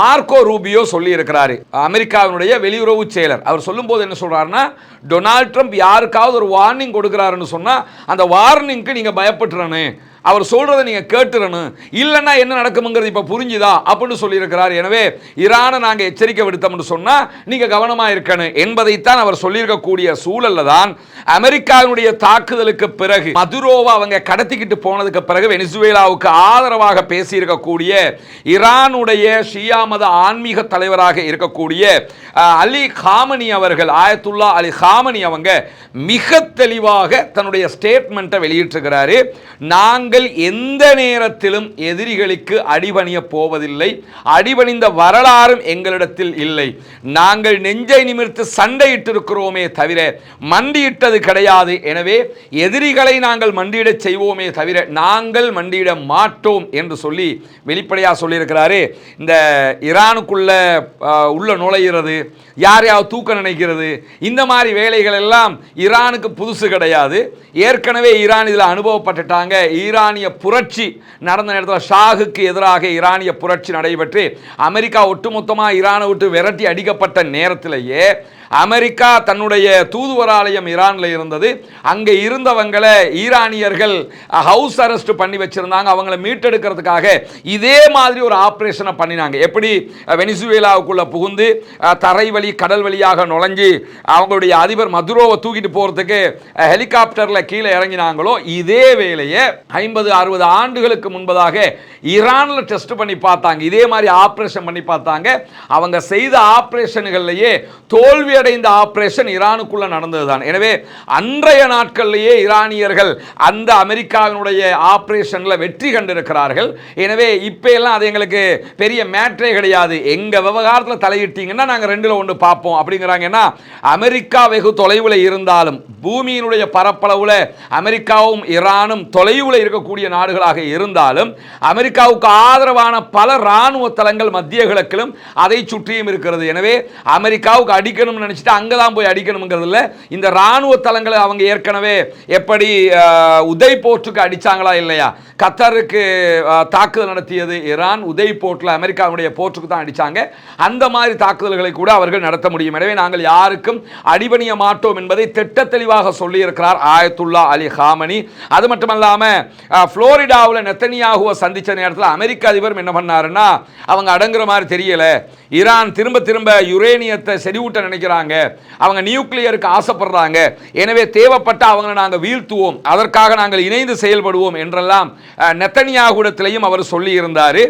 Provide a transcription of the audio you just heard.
Marco Rubio சொல்லி இருக்கிறாரு, அமெரிக்காவினுடைய வெளியுறவு செயலர். அவர் சொல்லும்போது என்ன சொல்றாருன்னா, டொனால்ட் ட்ரம்ப் யாருக்காவது ஒரு வார்னிங் கொடுக்கிறாருன்னு சொன்னா அந்த வார்னிங்க்கு நீங்க பயப்பட்டுறணும், அவர் சொல்றதை நீங்க கேட்டுறணும், இல்லைன்னா என்ன நடக்கும்ங்கிறது இப்ப புரிஞ்சுதா அப்படின்னு சொல்லியிருக்கிறார். எனவே ஈரானை நாங்கள் எச்சரிக்கை விடுத்தோம்னு சொன்னா நீங்க கவனமா இருக்கணும் என்பதைத்தான் அவர் சொல்லியிருக்கக்கூடிய சூழல்ல தான் அமெரிக்காவினுடைய தாக்குதலுக்கு பிறகு மதுரோவை அவங்க கடத்திக்கிட்டு போனதுக்கு பிறகு வெனிசுவேலாவுக்கு ஆதரவாக பேசியிருக்கக்கூடிய ஈரானுடைய ஷியா மத ஆன்மீக தலைவராக இருக்கக்கூடிய அலி காமனி அவர்கள், ஆயத்துல்லா அலி காமனி அவங்க மிக தெளிவாக தன்னுடைய ஸ்டேட்மெண்ட்டை வெளியிட்டிருக்கிறாரு. நாங்கள் எந்த நேரத்திலும் எதிரிகளுக்கு அடிபணிய போவதில்லை, அடிபணிந்த வரலாறும் எங்களிடத்தில் இல்லை. நாங்கள் நெஞ்சை நிமிர்த்து சண்டையிட்டிருக்கிறோமே தவிர மண்டியிட்டது கிடையாது. எனவே எதிரிகளை நாங்கள் மண்டியிடச் செய்வோமே தவிர நாங்கள் மண்டியிட மாட்டோம் என்று சொல்லி வெளிப்படையாக சொல்லியிருக்கிறாரு. இந்த ஈரானுக்குள்ள உள்ள நுழைகிறது, யாரையாவது தூக்க நினைக்கிறது, இந்த மாதிரி வேலைகள் எல்லாம் ஈரானுக்கு புதுசு கிடையாது. ஏற்கனவே ஈரான் இதில் அனுபவப்பட்டுட்டாங்க. ஈரானிய புரட்சி நடந்த நேரத்தில் ஷாகுக்கு எதிராக ஈரானிய புரட்சி நடைபெற்று அமெரிக்கா ஒட்டுமொத்தமாக ஈரானை விட்டு விரட்டி அடிக்கப்பட்ட நேரத்திலேயே அமெரிக்கா தன்னுடைய தூதுவராலயம் ஈரானில் இருந்தது. அங்கே இருந்தவங்களை ஈரானியர்கள் ஹவுஸ் அரெஸ்ட் பண்ணி வச்சிருந்தாங்க. அவங்கள மீட்டெடுக்கிறதுக்காக இதே மாதிரி ஒரு ஆப்ரேஷனை பண்ணினாங்க. எப்படி வெனிசுவேலாவுக்குள்ள புகுந்து தரை வழி கடல் வழியாக நுழைஞ்சு அவங்களுடைய அதிபர் மதுரோவை தூக்கிட்டு போகிறதுக்கு ஹெலிகாப்டரில் கீழே இறங்கினாங்களோ, இதே வேலையை 50-60 ஆண்டுகளுக்கு முன்பதாக ஈரானில் டெஸ்ட் பண்ணி பார்த்தாங்க. இதே மாதிரி ஆப்ரேஷன் பண்ணி பார்த்தாங்க. அவங்க செய்த ஆப்ரேஷன்கள்லேயே தோல்வி அடைந்த ஆபரேஷன் ஈரானுக்குள்ள நடந்ததுதான். எனவே அன்றைய நாட்களிலேயே ஈரானியர்கள் அந்த அமெரிக்காவினுடைய ஆபரேஷன்ல வெற்றி கண்டிருக்கிறார்கள். எனவே இப்ப எல்லாம் அது எங்களுக்கு பெரிய மேட்டரே கிடையாது, எங்க விவகாரத்தில் தலையிட்டீங்கன்னா நாங்க 2ல் 1 பார்ப்போம் அப்படிங்கிறாங்கன்னா, அமெரிக்கா வெகு தொலைவில் இருந்தாலும் பூமியினுடைய பரப்பளவுல அமெரிக்காவும் ஈரானும் தொலைவில் இருக்கக்கூடிய நாடுகளாக இருந்தாலும் அமெரிக்காவுக்கு ஆதரவான பல ராணுவ தளங்கள் மத்திய கிழக்கிலும் அதை சுற்றியும் இருக்கிறது. எனவே அமெரிக்காவுக்கு அடிக்கணும் நினைச்சிட்டு அங்கதான் போய் அடிக்கணும்ங்கிறதுல இந்த ராணுவ தளங்களை அவங்க ஏற்கனவே எப்படி உதய் போர்ட்டுக்கு அடிச்சாங்களா இல்லையா, கத்தருக்கு தாக்குதல் நடத்தியது ஈரான், உதய் போர்ட்டில் அமெரிக்காவுடைய போர்ட்டுக்கு தான் அடிச்சாங்க. அந்த மாதிரி தாக்குதல்களை கூட அவர்கள் நடத்த முடியும். எனவே நாங்கள் யாருக்கும் அடிபணிய மாட்டோம் என்பதை திட்ட தெளிவாக சொல்லியிருக்கிறார் ஆயத்துல்லா அலி காமனி. அது மட்டுமல்லாம புளோரிடாவில் நெத்தனியாகுவை சந்திச்ச நேரத்தில் அமெரிக்க அதிபர் என்ன பண்ணாருன்னா, அவங்க அடங்குற மாதிரி தெரியல, ஈரான் திரும்ப திரும்ப யுரேனியத்தை செறிவூட்ட நினைக்கிறாங்க, அவங்க நியூக்ளியருக்கு ஆசைப்படுறாங்க, எனவே தேவைப்பட்ட அவங்களை நாங்கள் வீழ்த்துவோம், அதற்காக நாங்கள் இணைந்து செயல்படுவோம் என்றெல்லாம் நெத்தனியாகுவிடத்திலையும் அவர் சொல்லி இருந்தார்.